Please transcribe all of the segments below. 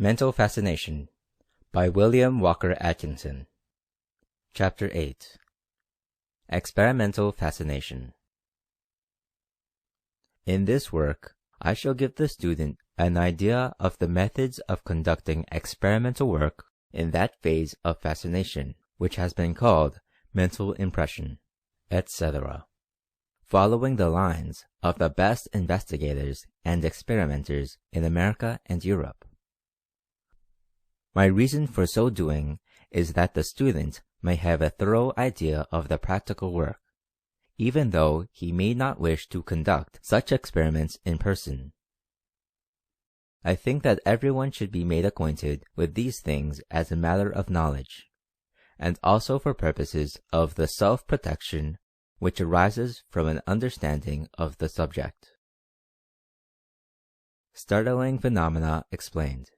Mental Fascination by William Walker Atkinson. Chapter 8. Experimental Fascination. In this work, I shall give the student an idea of the methods of conducting experimental work in that phase of fascination which has been called mental impression, etc., following the lines of the best investigators and experimenters in America and Europe. My reason for so doing is that the student may have a thorough idea of the practical work, even though he may not wish to conduct such experiments in person. I think that everyone should be made acquainted with these things as a matter of knowledge, and also for purposes of the self-protection which arises from an understanding of the subject. Startling phenomena explained.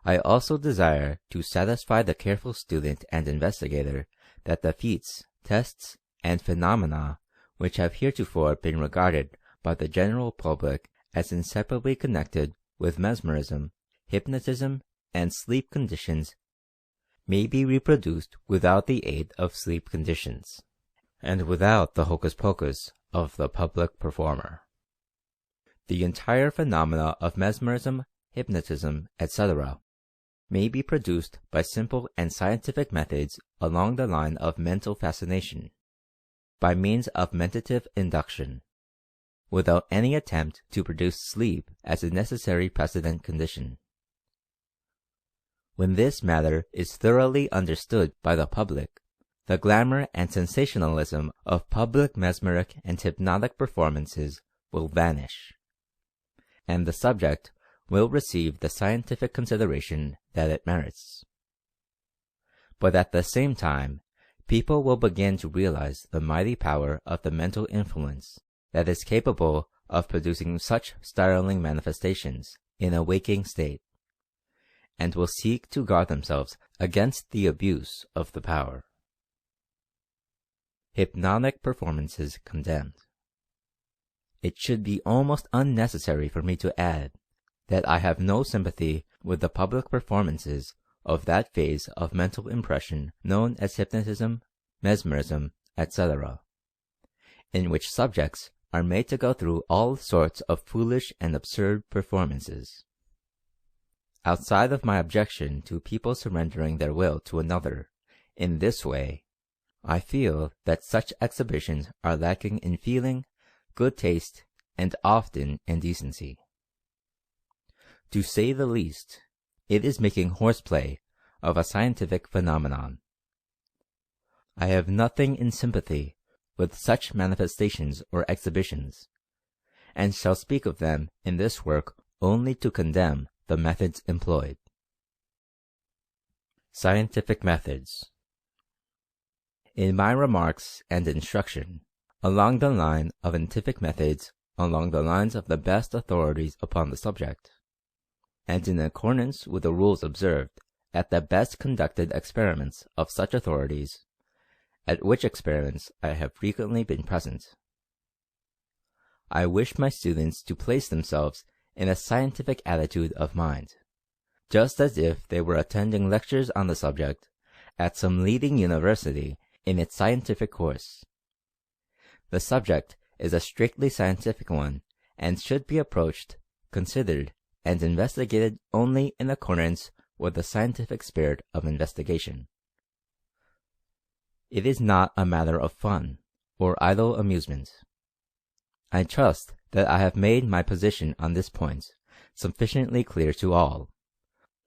I also desire to satisfy the careful student and investigator that the feats, tests, and phenomena which have heretofore been regarded by the general public as inseparably connected with mesmerism, hypnotism, and sleep conditions may be reproduced without the aid of sleep conditions, and without the hocus-pocus of the public performer. The entire phenomena of mesmerism, hypnotism, etc., may be produced by simple and scientific methods along the line of mental fascination, by means of mentative induction, without any attempt to produce sleep as a necessary precedent condition. When this matter is thoroughly understood by the public, the glamour and sensationalism of public mesmeric and hypnotic performances will vanish, and the subject will receive the scientific consideration that it merits. But at the same time, people will begin to realize the mighty power of the mental influence that is capable of producing such startling manifestations in a waking state, and will seek to guard themselves against the abuse of the power. Hypnotic performances condemned. It should be almost unnecessary for me to add that I have no sympathy with the public performances of that phase of mental impression known as hypnotism, mesmerism, etc., in which subjects are made to go through all sorts of foolish and absurd performances. Outside of my objection to people surrendering their will to another in this way, I feel that such exhibitions are lacking in feeling, good taste, and often in decency. To say the least, it is making horseplay of a scientific phenomenon. I have nothing in sympathy with such manifestations or exhibitions, and shall speak of them in this work only to condemn the methods employed. Scientific methods. In my remarks and instruction, along the line of scientific methods, along the lines of the best authorities upon the subject, and in accordance with the rules observed at the best conducted experiments of such authorities, at which experiments I have frequently been present, I wish my students to place themselves in a scientific attitude of mind, just as if they were attending lectures on the subject at some leading university in its scientific course. The subject is a strictly scientific one, and should be approached, considered, and investigated only in accordance with the scientific spirit of investigation. It is not a matter of fun or idle amusement. I trust that I have made my position on this point sufficiently clear to all,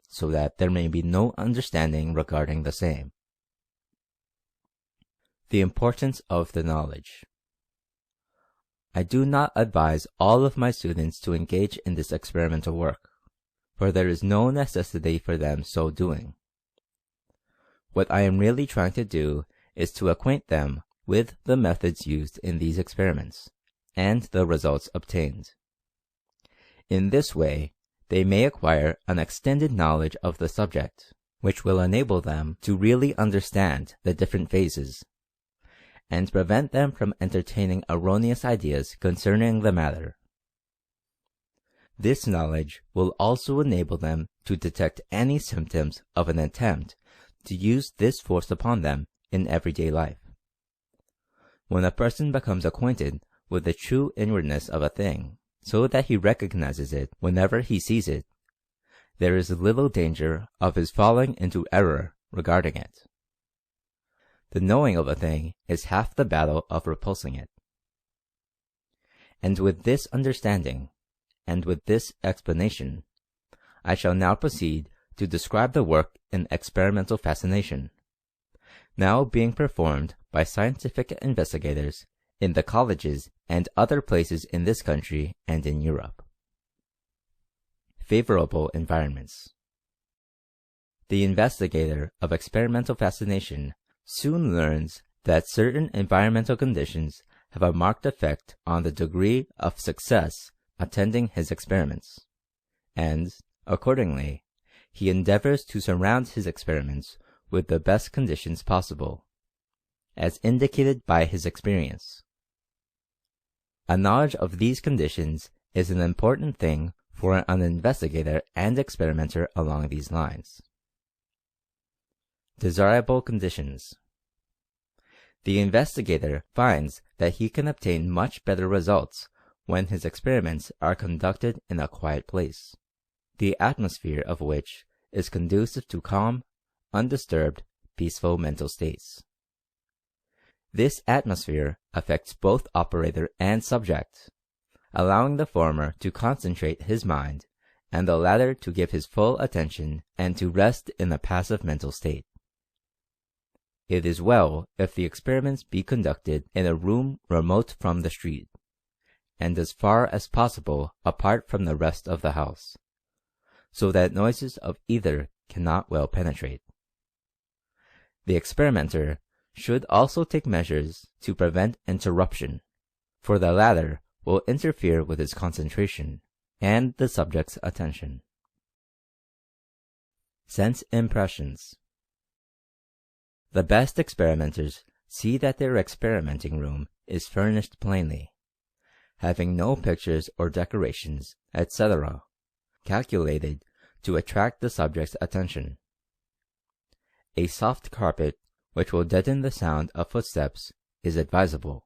so that there may be no understanding regarding the same. The importance of the knowledge. I do not advise all of my students to engage in this experimental work, for there is no necessity for them so doing. What I am really trying to do is to acquaint them with the methods used in these experiments, and the results obtained. In this way, they may acquire an extended knowledge of the subject, which will enable them to really understand the different phases, and prevent them from entertaining erroneous ideas concerning the matter. This knowledge will also enable them to detect any symptoms of an attempt to use this force upon them in everyday life. When a person becomes acquainted with the true inwardness of a thing, so that he recognizes it whenever he sees it, there is little danger of his falling into error regarding it. The knowing of a thing is half the battle of repulsing it. And with this understanding, and with this explanation, I shall now proceed to describe the work in experimental fascination, now being performed by scientific investigators in the colleges and other places in this country and in Europe. Favorable environments. The investigator of experimental fascination soon learns that certain environmental conditions have a marked effect on the degree of success attending his experiments, and, accordingly, he endeavors to surround his experiments with the best conditions possible, as indicated by his experience. A knowledge of these conditions is an important thing for an investigator and experimenter along these lines. Desirable conditions. The investigator finds that he can obtain much better results when his experiments are conducted in a quiet place, the atmosphere of which is conducive to calm, undisturbed, peaceful mental states. This atmosphere affects both operator and subject, allowing the former to concentrate his mind and the latter to give his full attention and to rest in a passive mental state. It is well if the experiments be conducted in a room remote from the street, and as far as possible apart from the rest of the house, so that noises of either cannot well penetrate. The experimenter should also take measures to prevent interruption, for the latter will interfere with his concentration and the subject's attention. Sense impressions. The best experimenters see that their experimenting room is furnished plainly, having no pictures or decorations, etc., calculated to attract the subject's attention. A soft carpet, which will deaden the sound of footsteps, is advisable.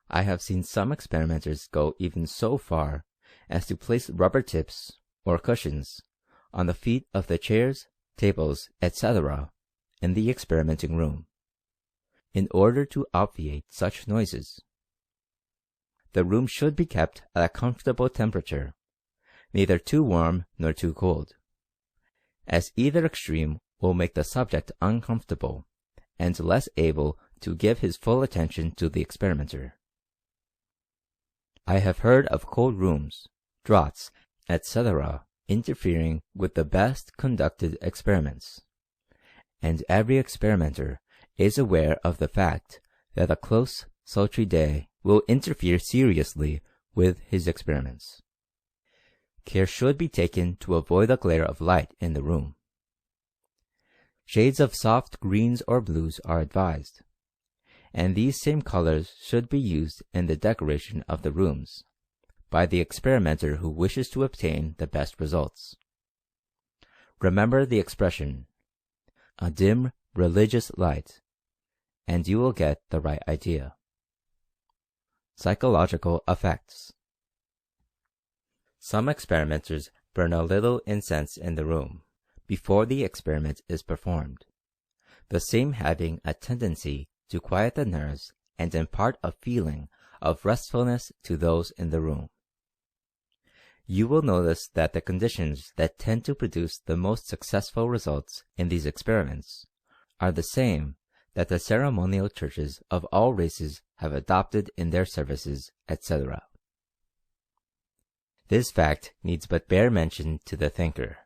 I have seen some experimenters go even so far as to place rubber tips or cushions on the feet of the chairs, tables, etc., in the experimenting room, in order to obviate such noises. The room should be kept at a comfortable temperature, neither too warm nor too cold, as either extreme will make the subject uncomfortable and less able to give his full attention to the experimenter. I have heard of cold rooms, draughts, etc., interfering with the best conducted experiments, and every experimenter is aware of the fact that a close, sultry day will interfere seriously with his experiments. Care should be taken to avoid the glare of light in the room. Shades of soft greens or blues are advised, and these same colors should be used in the decoration of the rooms by the experimenter who wishes to obtain the best results. Remember the expression, a dim, religious light, and you will get the right idea. Psychological effects. Some experimenters burn a little incense in the room before the experiment is performed, the same having a tendency to quiet the nerves and impart a feeling of restfulness to those in the room. You will notice that the conditions that tend to produce the most successful results in these experiments are the same that the ceremonial churches of all races have adopted in their services, etc. This fact needs but bare mention to the thinker.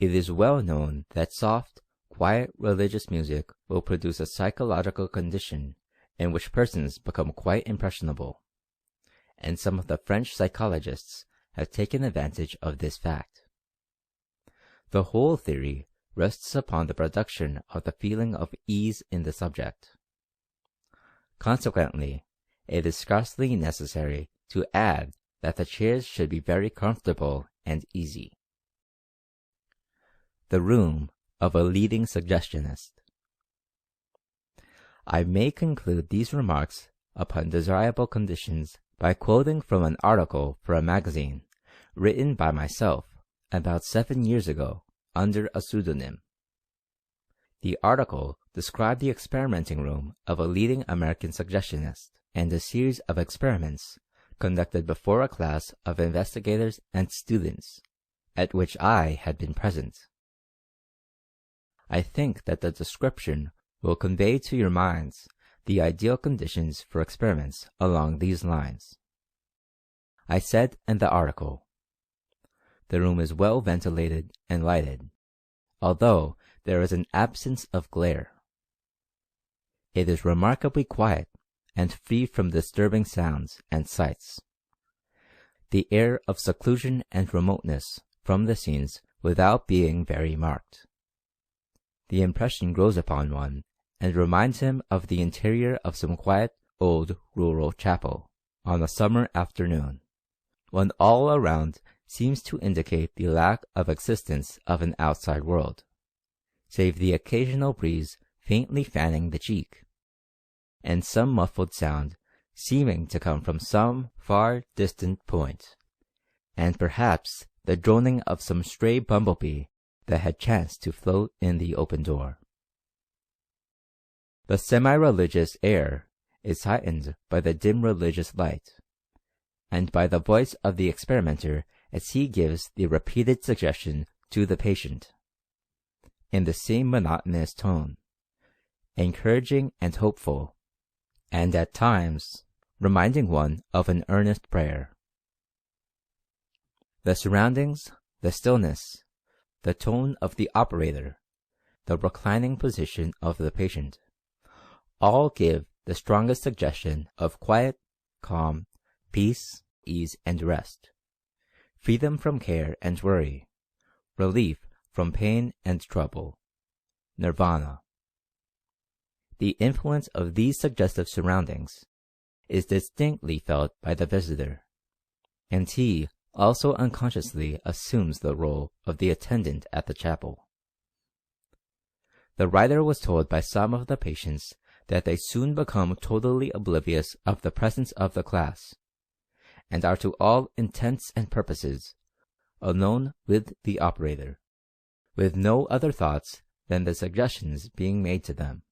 It is well known that soft, quiet religious music will produce a psychological condition in which persons become quite impressionable, and some of the French psychologists have taken advantage of this fact. The whole theory rests upon the production of the feeling of ease in the subject. Consequently, it is scarcely necessary to add that the chairs should be very comfortable and easy. The room of a leading suggestionist. I may conclude these remarks upon desirable conditions by quoting from an article for a magazine written by myself about 7 years ago under a pseudonym. The article described the experimenting room of a leading American suggestionist and a series of experiments conducted before a class of investigators and students, at which I had been present. I think that the description will convey to your minds the ideal conditions for experiments along these lines. I said in the article, "The room is well ventilated and lighted, although there is an absence of glare. It is remarkably quiet and free from disturbing sounds and sights. The air of seclusion and remoteness from the scenes without being very marked. The impression grows upon one and reminds him of the interior of some quiet old rural chapel on a summer afternoon, when all around seems to indicate the lack of existence of an outside world, save the occasional breeze faintly fanning the cheek, and some muffled sound seeming to come from some far distant point, and perhaps the droning of some stray bumblebee that had chanced to float in the open door. The semi-religious air is heightened by the dim religious light, and by the voice of the experimenter as he gives the repeated suggestion to the patient, in the same monotonous tone, encouraging and hopeful, and at times reminding one of an earnest prayer. The surroundings, the stillness, the tone of the operator, the reclining position of the patient, all give the strongest suggestion of quiet, calm, peace, ease, and rest, freedom from care and worry, relief from pain and trouble, nirvana. The influence of these suggestive surroundings is distinctly felt by the visitor, and he also unconsciously assumes the role of the attendant at the chapel. The writer was told by some of the patients that they soon become totally oblivious of the presence of the class, and are to all intents and purposes alone with the operator, with no other thoughts than the suggestions being made to them.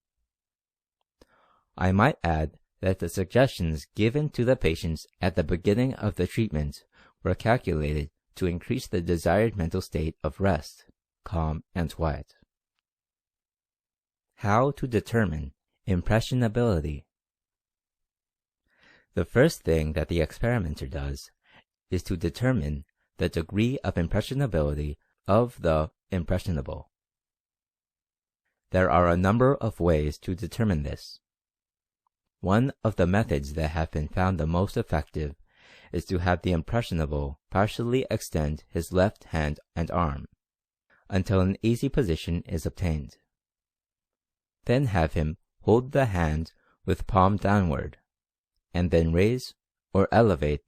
I might add that the suggestions given to the patients at the beginning of the treatment were calculated to increase the desired mental state of rest, calm, and quiet. How to determine impressionability. The first thing that the experimenter does is to determine the degree of impressionability of the impressionable. There are a number of ways to determine this. One of the methods that have been found the most effective is to have the impressionable partially extend his left hand and arm until an easy position is obtained. Then have him hold the hand with palm downward, and then raise or elevate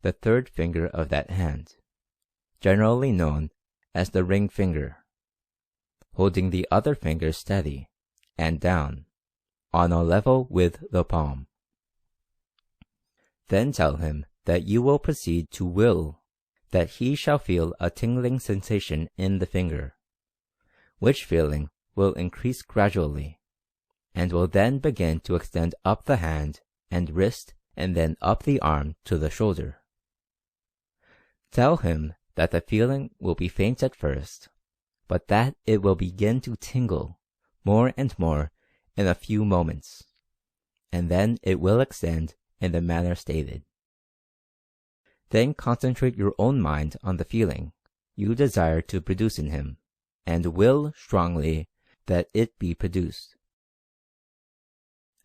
the third finger of that hand, generally known as the ring finger, holding the other finger steady and down, on a level with the palm. Then tell him that you will proceed to will that he shall feel a tingling sensation in the finger, which feeling will increase gradually, and will then begin to extend up the hand and wrist and then up the arm to the shoulder. Tell him that the feeling will be faint at first, but that it will begin to tingle more and more in a few moments, and then it will extend in the manner stated. Then concentrate your own mind on the feeling you desire to produce in him, and will strongly that it be produced.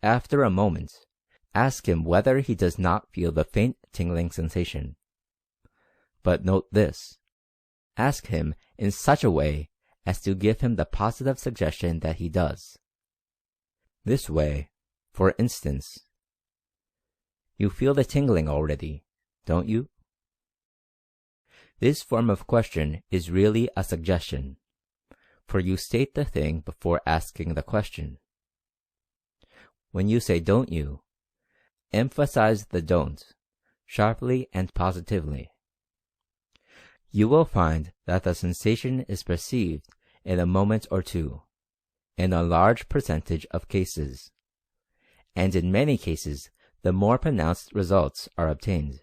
After a moment, ask him whether he does not feel the faint tingling sensation. But note this: ask him in such a way as to give him the positive suggestion that he does. This way, for instance, "You feel the tingling already, don't you?" This form of question is really a suggestion, for you state the thing before asking the question. When you say "don't you," emphasize the "don't" sharply and positively. You will find that the sensation is perceived in a moment or two, in a large percentage of cases, and in many cases the more pronounced results are obtained.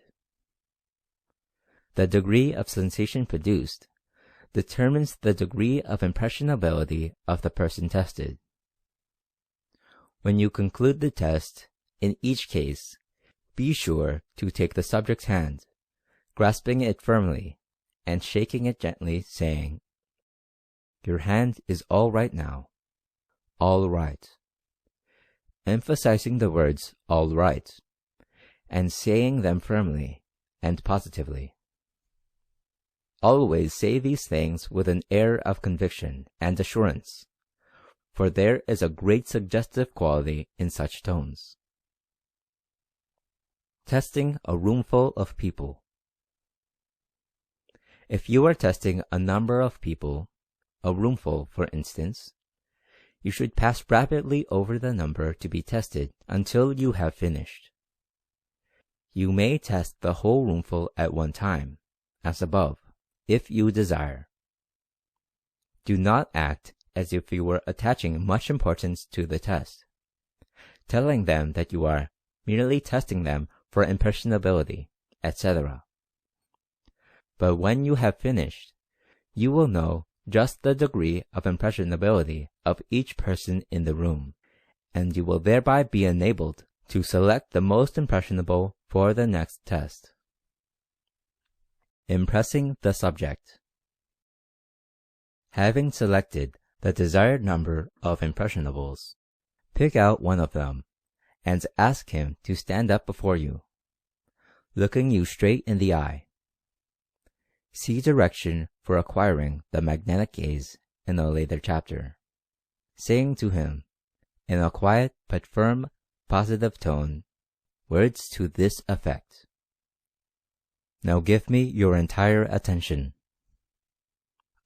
The degree of sensation produced determines the degree of impressionability of the person tested. When you conclude the test, in each case, be sure to take the subject's hand, grasping it firmly and shaking it gently, saying, "Your hand is all right now. All right," emphasizing the words "all right," and saying them firmly and positively. Always say these things with an air of conviction and assurance, for there is a great suggestive quality in such tones. Testing a roomful of people. If you are testing a number of people, a roomful for instance, you should pass rapidly over the number to be tested until you have finished. You may test the whole roomful at one time, as above, if you desire. Do not act as if you were attaching much importance to the test, telling them that you are merely testing them for impressionability, etc. But when you have finished, you will know just the degree of impressionability of each person in the room, and you will thereby be enabled to select the most impressionable for the next test. Impressing the subject. Having selected the desired number of impressionables, pick out one of them and ask him to stand up before you, looking you straight in the eye. See direction for acquiring the magnetic gaze in a later chapter, saying to him, in a quiet but firm, positive tone, words to this effect: "Now give me your entire attention.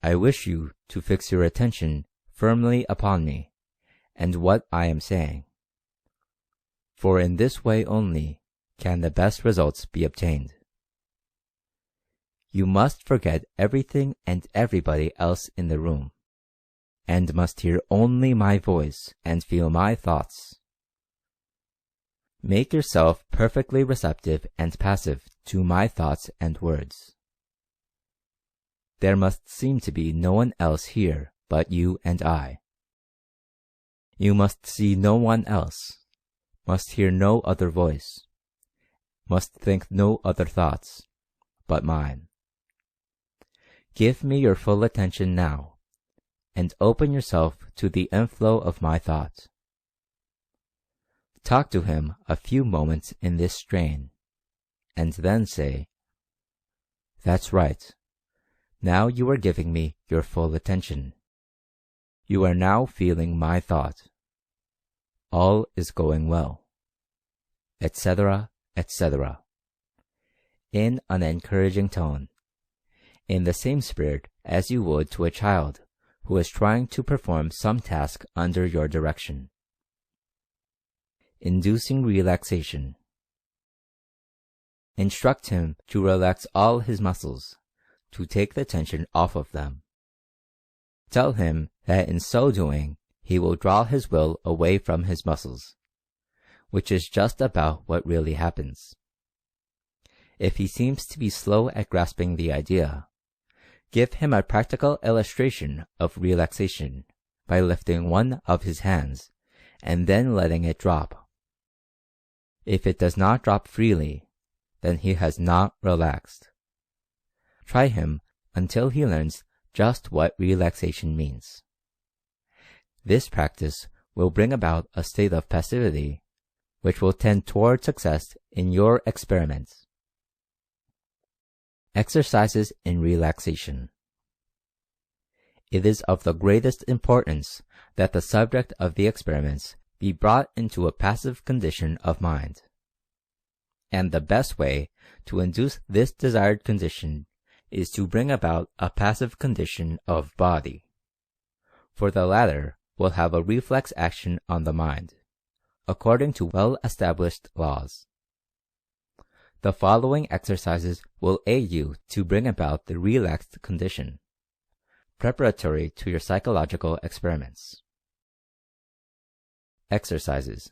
I wish you to fix your attention firmly upon me and what I am saying, for in this way only can the best results be obtained. You must forget everything and everybody else in the room, and must hear only my voice and feel my thoughts. Make yourself perfectly receptive and passive to my thoughts and words. There must seem to be no one else here but you and I. You must see no one else, must hear no other voice, must think no other thoughts but mine. Give me your full attention now, and open yourself to the inflow of my thought." Talk to him a few moments in this strain, and then say, "That's right. Now you are giving me your full attention. You are now feeling my thought. All is going well," etc., etc., in an encouraging tone, in the same spirit as you would to a child who is trying to perform some task under your direction. Inducing relaxation. Instruct him to relax all his muscles, to take the tension off of them. Tell him that in so doing he will draw his will away from his muscles, which is just about what really happens. If he seems to be slow at grasping the idea, give him a practical illustration of relaxation by lifting one of his hands and then letting it drop. If it does not drop freely, then he has not relaxed. Try him until he learns just what relaxation means. This practice will bring about a state of passivity, which will tend toward success in your experiments. Exercises in relaxation. It is of the greatest importance that the subject of the experiments be brought into a passive condition of mind. And the best way to induce this desired condition is to bring about a passive condition of body, for the latter will have a reflex action on the mind, according to well-established laws. The following exercises will aid you to bring about the relaxed condition, preparatory to your psychological experiments. Exercises.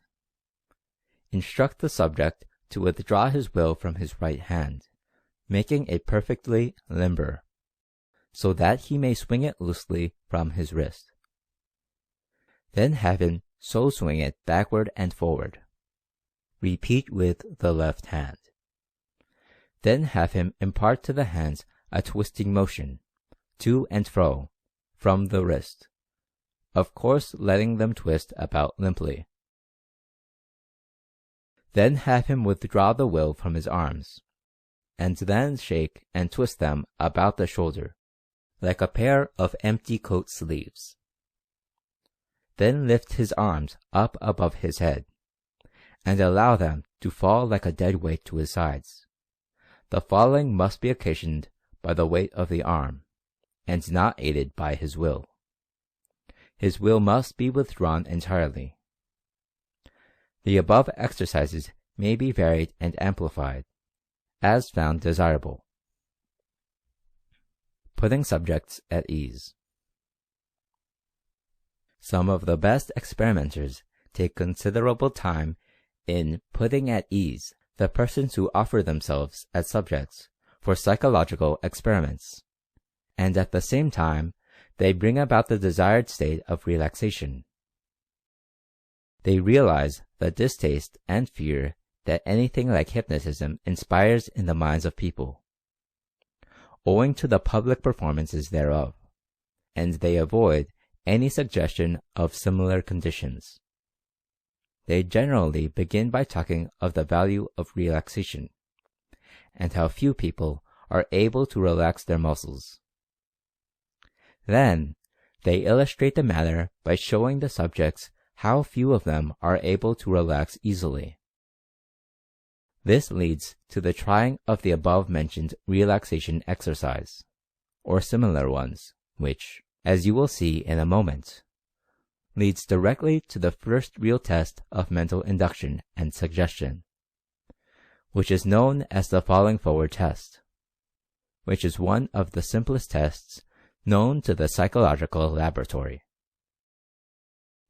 Instruct the subject to withdraw his will from his right hand, making it perfectly limber, so that he may swing it loosely from his wrist. Then have him so swing it backward and forward. Repeat with the left hand. Then have him impart to the hands a twisting motion, to and fro, from the wrist, of course letting them twist about limply. Then have him withdraw the will from his arms, and then shake and twist them about the shoulder, like a pair of empty coat sleeves. Then lift his arms up above his head, and allow them to fall like a dead weight to his sides. The falling must be occasioned by the weight of the arm, and not aided by his will. His will must be withdrawn entirely. The above exercises may be varied and amplified, as found desirable. Putting subjects at ease. Some of the best experimenters take considerable time in putting at ease the persons who offer themselves as subjects for psychological experiments, and at the same time they bring about the desired state of relaxation. They realize the distaste and fear that anything like hypnotism inspires in the minds of people, owing to the public performances thereof, and they avoid any suggestion of similar conditions. They generally begin by talking of the value of relaxation, and how few people are able to relax their muscles. Then they illustrate the matter by showing the subjects how few of them are able to relax easily. This leads to the trying of the above-mentioned relaxation exercise, or similar ones, which, as you will see in a moment, leads directly to the first real test of mental induction and suggestion, which is known as the falling forward test, which is one of the simplest tests known to the psychological laboratory.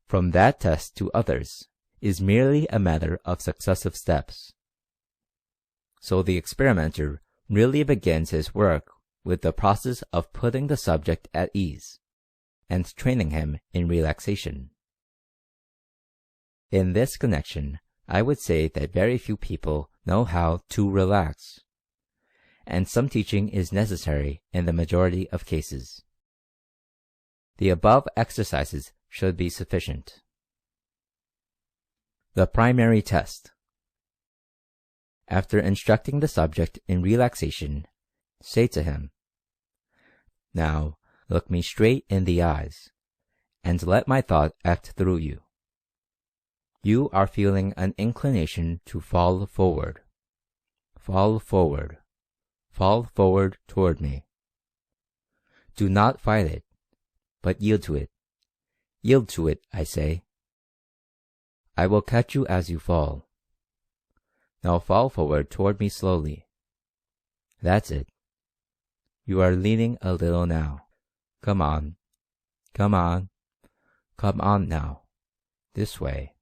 From that test to others is merely a matter of successive steps. So the experimenter really begins his work with the process of putting the subject at ease and training him in relaxation. In this connection, I would say that very few people know how to relax, and some teaching is necessary in the majority of cases. The above exercises should be sufficient. The primary test. After instructing the subject in relaxation, say to him, "Now, look me straight in the eyes, and let my thought act through you. You are feeling an inclination to fall forward. Fall forward. Fall forward toward me. Do not fight it, but yield to it. Yield to it, I say. I will catch you as you fall. Now fall forward toward me slowly. That's it. You are leaning a little now. Come on. Come on. Come on now. This way.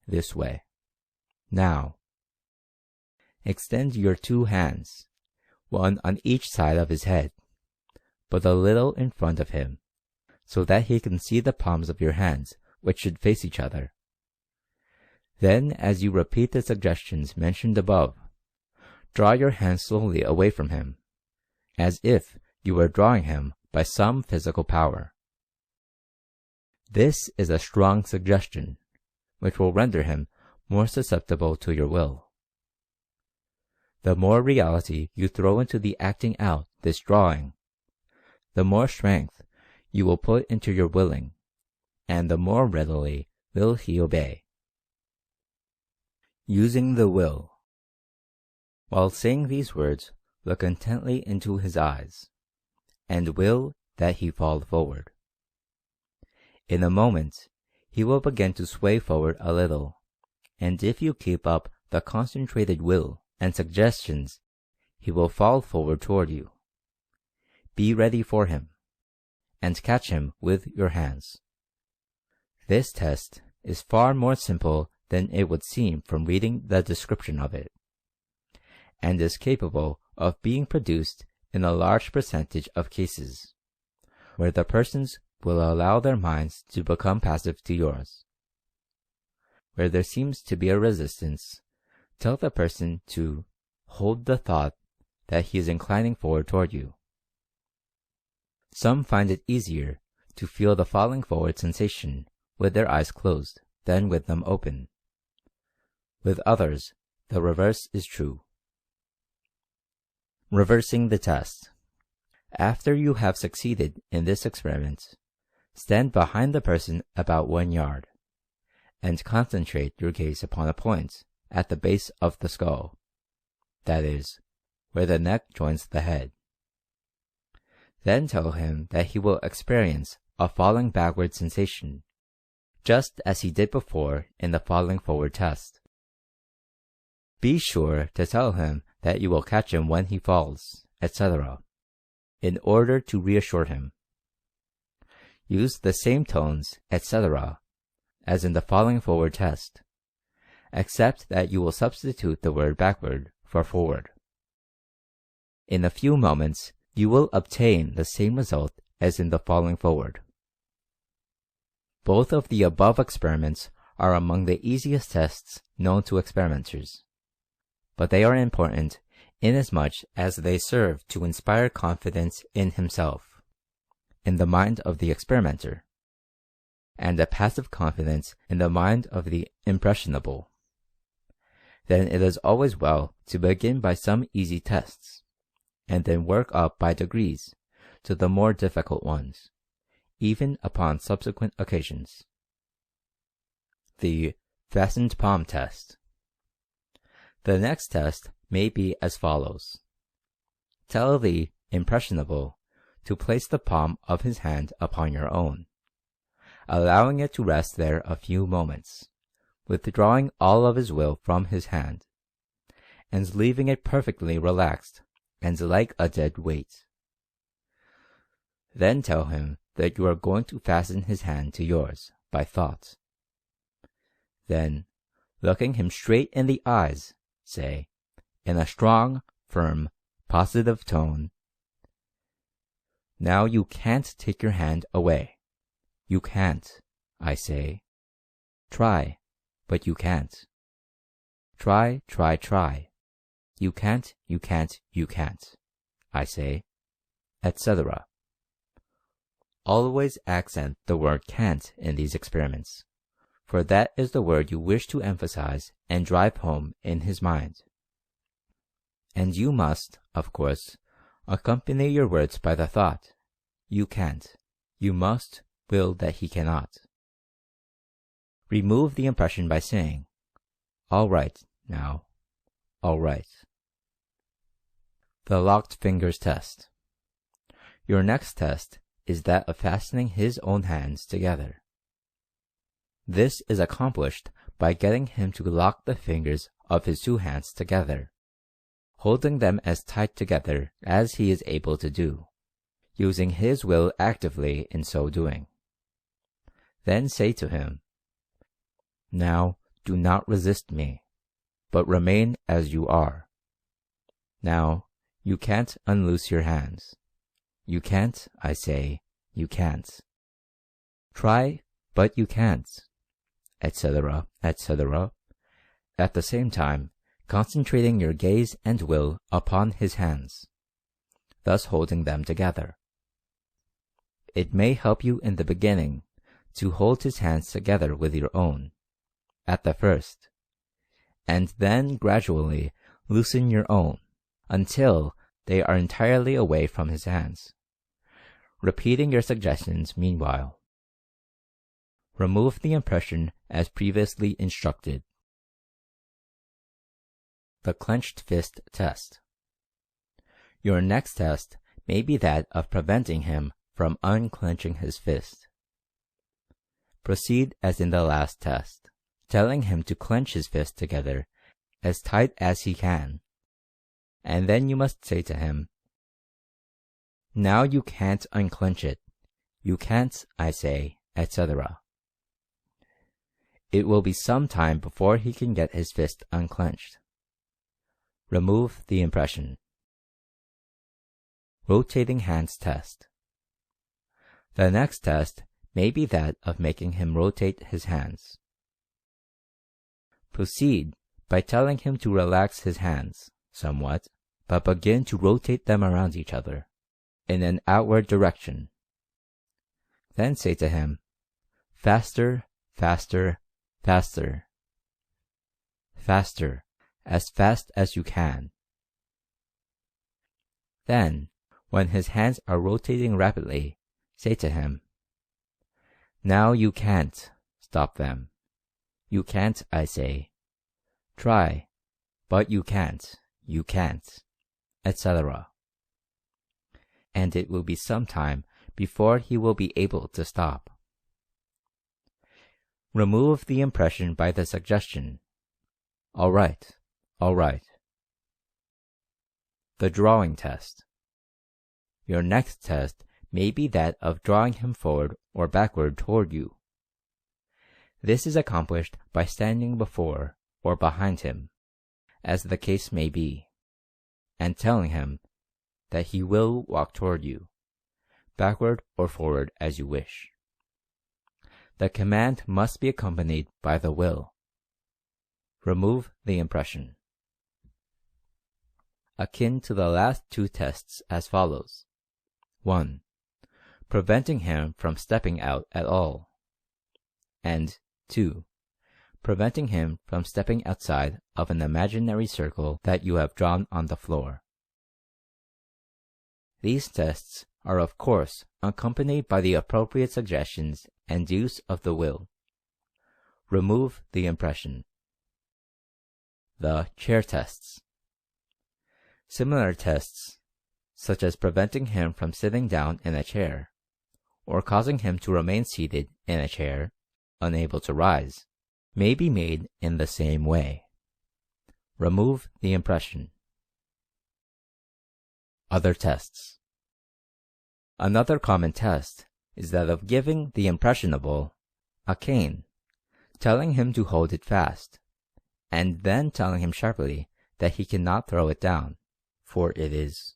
This way. Now. Extend your two hands, one on each side of his head, but a little in front of him, so that he can see the palms of your hands, which should face each other. Then, as you repeat the suggestions mentioned above, draw your hands slowly away from him, as if you were drawing him by some physical power. This is a strong suggestion, which will render him more susceptible to your will. The more reality you throw into the acting out this drawing, the more strength you will put into your willing, and the more readily will he obey. Using the will. While saying these words, look intently into his eyes, and will that he fall forward. In a moment, he will begin to sway forward a little, and if you keep up the concentrated will and suggestions, he will fall forward toward you. Be ready for him, and catch him with your hands. This test is far more simple than it would seem from reading the description of it, and is capable of being produced in a large percentage of cases, where the persons will allow their minds to become passive to yours. Where there seems to be a resistance, tell the person to hold the thought that he is inclining forward toward you. Some find it easier to feel the falling forward sensation with their eyes closed than with them open. With others, the reverse is true. Reversing the test. After you have succeeded in this experiment, stand behind the person about 1 yard, and concentrate your gaze upon a point at the base of the skull, that is, where the neck joins the head. Then tell him that he will experience a falling backward sensation, just as he did before in the falling forward test. Be sure to tell him that you will catch him when he falls, etc., in order to reassure him. Use the same tones, etc., as in the falling forward test, except that you will substitute the word backward for forward. In a few moments, you will obtain the same result as in the falling forward. Both of the above experiments are among the easiest tests known to experimenters, but they are important inasmuch as they serve to inspire confidence in himself, in the mind of the experimenter, and a passive confidence in the mind of the impressionable. Then it is always well to begin by some easy tests, and then work up by degrees to the more difficult ones, even upon subsequent occasions. The fastened palm test. The next test may be as follows. Tell the impressionable to place the palm of his hand upon your own, allowing it to rest there a few moments, withdrawing all of his will from his hand, and leaving it perfectly relaxed and like a dead weight. Then tell him that you are going to fasten his hand to yours by thought. Then, looking him straight in the eyes, say, in a strong, firm, positive tone, "Now you can't take your hand away. You can't, I say. Try, but you can't. Try, try, try. You can't, you can't, you can't, I say," etc. Always accent the word can't in these experiments, for that is the word you wish to emphasize and drive home in his mind. And you must, of course, accompany your words by the thought, "You can't, you must will that he cannot." Remove the impression by saying, "All right, now, all right." The locked fingers test. Your next test is that of fastening his own hands together. This is accomplished by getting him to lock the fingers of his two hands together, holding them as tight together as he is able to do, using his will actively in so doing. Then say to him, "Now do not resist me, but remain as you are. Now you can't unloose your hands. You can't, I say, you can't. Try, but you can't," etc., etc., at the same time concentrating your gaze and will upon his hands, thus holding them together. It may help you in the beginning to hold his hands together with your own, at the first, and then gradually loosen your own until they are entirely away from his hands, repeating your suggestions meanwhile. Remove the impression as previously instructed. The clenched fist test. Your next test may be that of preventing him from unclenching his fist. Proceed as in the last test, telling him to clench his fist together as tight as he can, and then you must say to him, "Now you can't unclench it. You can't, I say," etc. It will be some time before he can get his fist unclenched. Remove the impression. Rotating hands test. The next test may be that of making him rotate his hands. Proceed by telling him to relax his hands somewhat, but begin to rotate them around each other in an outward direction. Then say to him, "Faster, faster, faster. Faster, as fast as you can." Then, when his hands are rotating rapidly, say to him, "Now you can't stop them. You can't, I say. Try, but you can't, etc." And it will be some time before he will be able to stop. Remove the impression by the suggestion, "All right, all right." The drawing test. Your next test may be that of drawing him forward or backward toward you. This is accomplished by standing before or behind him, as the case may be, and telling him that he will walk toward you, backward or forward as you wish. The command must be accompanied by the will. Remove the impression. Akin to the last two tests as follows. 1. Preventing him from stepping out at all. And 2. Preventing him from stepping outside of an imaginary circle that you have drawn on the floor. These tests are of course accompanied by the appropriate suggestions and use of the will. Remove the impression. The chair tests. Similar tests, such as preventing him from sitting down in a chair, or causing him to remain seated in a chair, unable to rise, may be made in the same way. Remove the impression. Other tests. Another common test is that of giving the impressionable a cane, telling him to hold it fast, and then telling him sharply that he cannot throw it down, for it is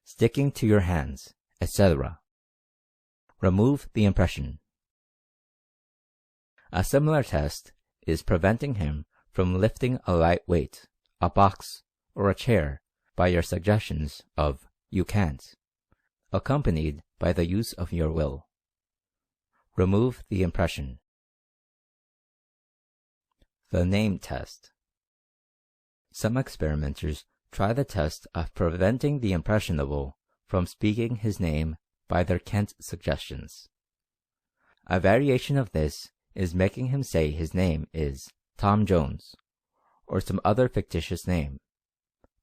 sticking to your hands, etc. Remove the impression. A similar test is preventing him from lifting a light weight, a box, or a chair by your suggestions of "you can't," accompanied by the use of your will. Remove the impression. The name test. Some experimenters try the test of preventing the impressionable from speaking his name by their can't suggestions. A variation of this is making him say his name is Tom Jones, or some other fictitious name,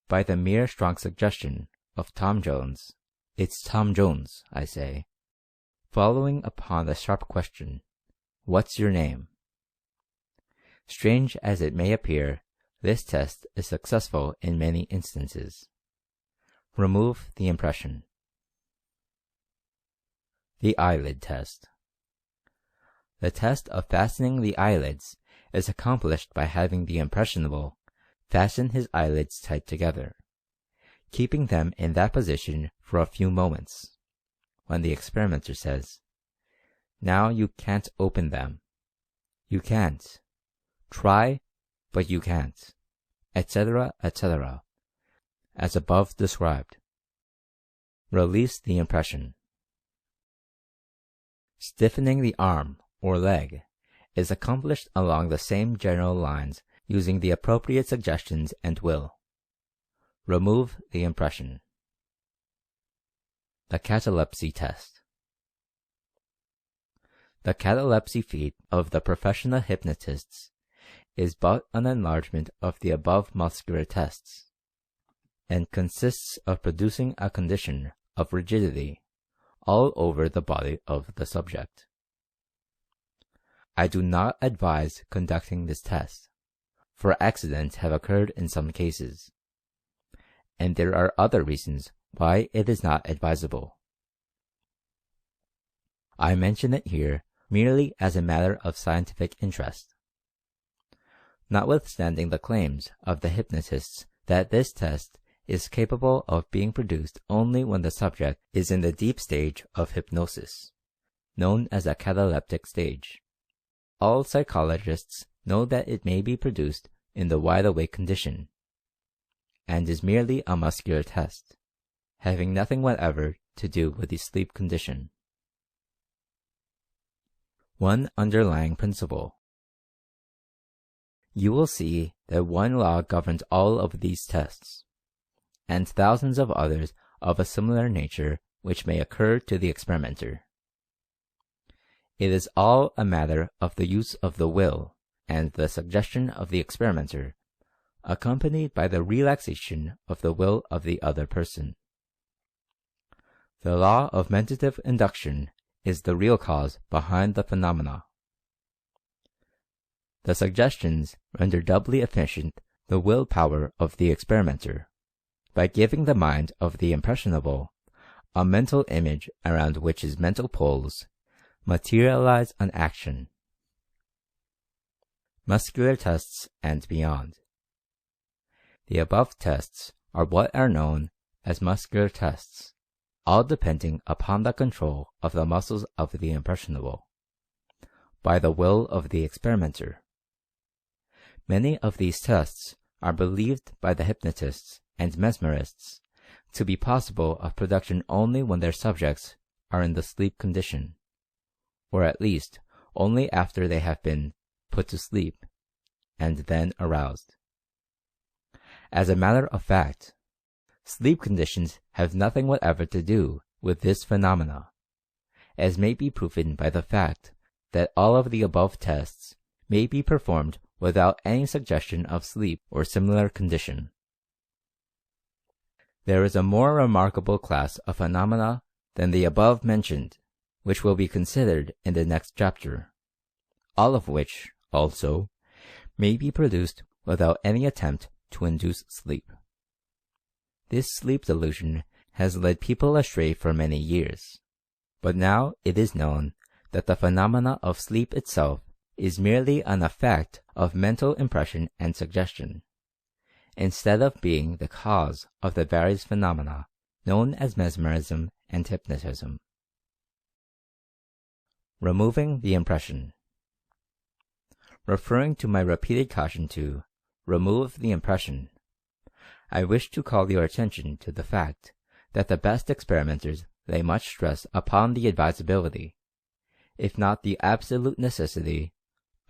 by the mere strong suggestion of Tom Jones. "It's Tom Jones, I say," following upon the sharp question, "What's your name?" Strange as it may appear, this test is successful in many instances. Remove the impression. The eyelid test. The test of fastening the eyelids is accomplished by having the impressionable fasten his eyelids tight together, keeping them in that position for a few moments, when the experimenter says, "Now you can't open them. You can't. Try, but you can't," etc., etc., as above described. Release the impression. Stiffening the arm or leg is accomplished along the same general lines using the appropriate suggestions and will. Remove the impression. The catalepsy test. The catalepsy feat of the professional hypnotists is but an enlargement of the above muscular tests. and consists of producing a condition of rigidity all over the body of the subject. I do not advise conducting this test, for accidents have occurred in some cases, and there are other reasons why it is not advisable. I mention it here merely as a matter of scientific interest. Notwithstanding the claims of the hypnotists that this test is capable of being produced only when the subject is in the deep stage of hypnosis, known as a cataleptic stage, all psychologists know that it may be produced in the wide-awake condition, and is merely a muscular test, having nothing whatever to do with the sleep condition. One underlying principle. You will see that one law governs all of these tests, and thousands of others of a similar nature which may occur to the experimenter. It is all a matter of the use of the will and the suggestion of the experimenter, accompanied by the relaxation of the will of the other person. The law of mentative induction is the real cause behind the phenomena. The suggestions render doubly efficient the will power of the experimenter, by giving the mind of the impressionable a mental image around which his mental poles materialize an action. Muscular tests and beyond. The above tests are what are known as muscular tests, all depending upon the control of the muscles of the impressionable, by the will of the experimenter. Many of these tests are believed by the hypnotists and mesmerists to be possible of production only when their subjects are in the sleep condition, or at least only after they have been put to sleep and then aroused. As a matter of fact, sleep conditions have nothing whatever to do with this phenomena, as may be proven by the fact that all of the above tests may be performed without any suggestion of sleep or similar condition. There is a more remarkable class of phenomena than the above mentioned, which will be considered in the next chapter, all of which, also, may be produced without any attempt to induce sleep. This sleep delusion has led people astray for many years, but now it is known that the phenomena of sleep itself is merely an effect of mental impression and suggestion, instead of being the cause of the various phenomena known as mesmerism and hypnotism. Removing the impression. Referring to my repeated caution to remove the impression, I wish to call your attention to the fact that the best experimenters lay much stress upon the advisability, if not the absolute necessity,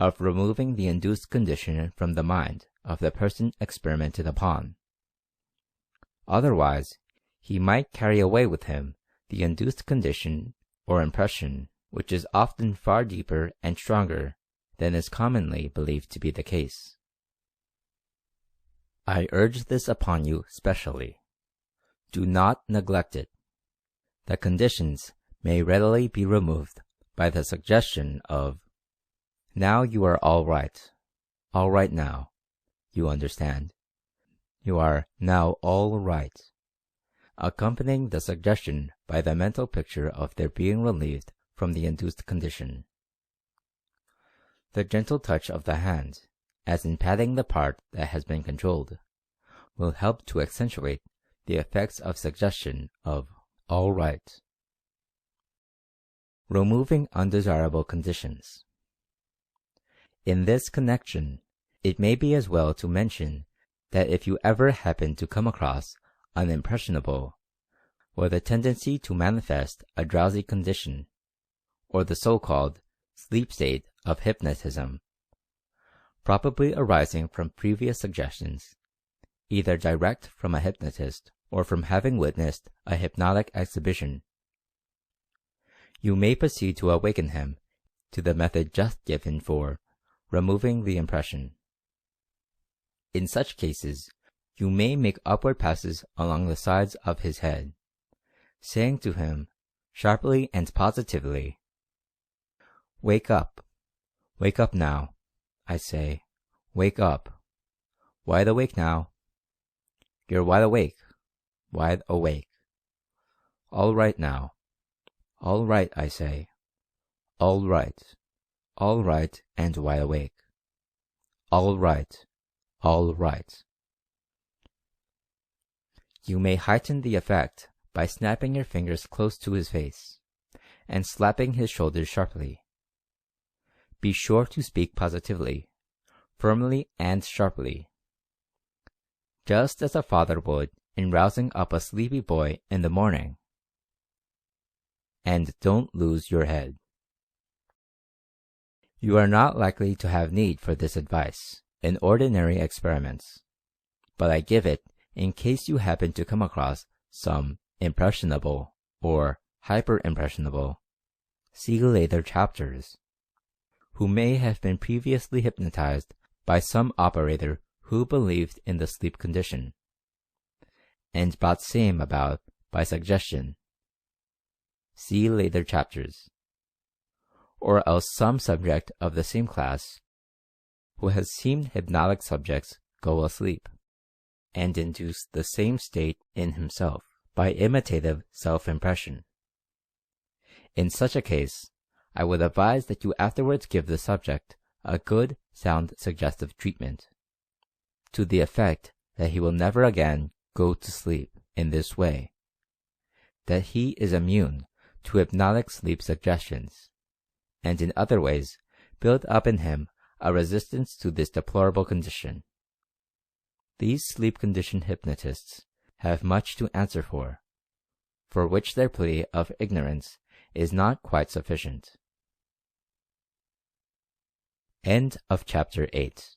of removing the induced condition from the mind of the person experimented upon. Otherwise, he might carry away with him the induced condition or impression, which is often far deeper and stronger than is commonly believed to be the case. I urge this upon you specially. Do not neglect it. The conditions may readily be removed by the suggestion of, "Now you are all right now, you understand. You are now all right," accompanying the suggestion by the mental picture of their being relieved from the induced condition. The gentle touch of the hand, as in patting the part that has been controlled, will help to accentuate the effects of suggestion of "all right." Removing undesirable conditions. In this connection, it may be as well to mention that if you ever happen to come across an impressionable with a tendency to manifest a drowsy condition, or the so-called sleep state of hypnotism, probably arising from previous suggestions, either direct from a hypnotist or from having witnessed a hypnotic exhibition, you may proceed to awaken him to the method just given for removing the impression. In such cases, you may make upward passes along the sides of his head, saying to him, sharply and positively, wake up now, I say, wake up, wide awake now, you're wide awake, all right now, all right, I say, all right, and wide awake, all right. You may heighten the effect by snapping your fingers close to his face and slapping his shoulders sharply. Be sure to speak positively, firmly and sharply, just as a father would in rousing up a sleepy boy in the morning. And don't lose your head. You are not likely to have need for this advice in ordinary experiments, but I give it in case you happen to come across some impressionable or hyper-impressionable, see later chapters, who may have been previously hypnotized by some operator who believed in the sleep condition, and brought same about by suggestion, see later chapters, or else some subject of the same class who has seen hypnotic subjects go asleep and induce the same state in himself by imitative self-impression. In such a case, I would advise that you afterwards give the subject a good, sound suggestive treatment, to the effect that he will never again go to sleep in this way, that he is immune to hypnotic sleep suggestions, and in other ways build up in him a resistance to this deplorable condition. These sleep condition hypnotists have much to answer for which their plea of ignorance is not quite sufficient. End of chapter 8.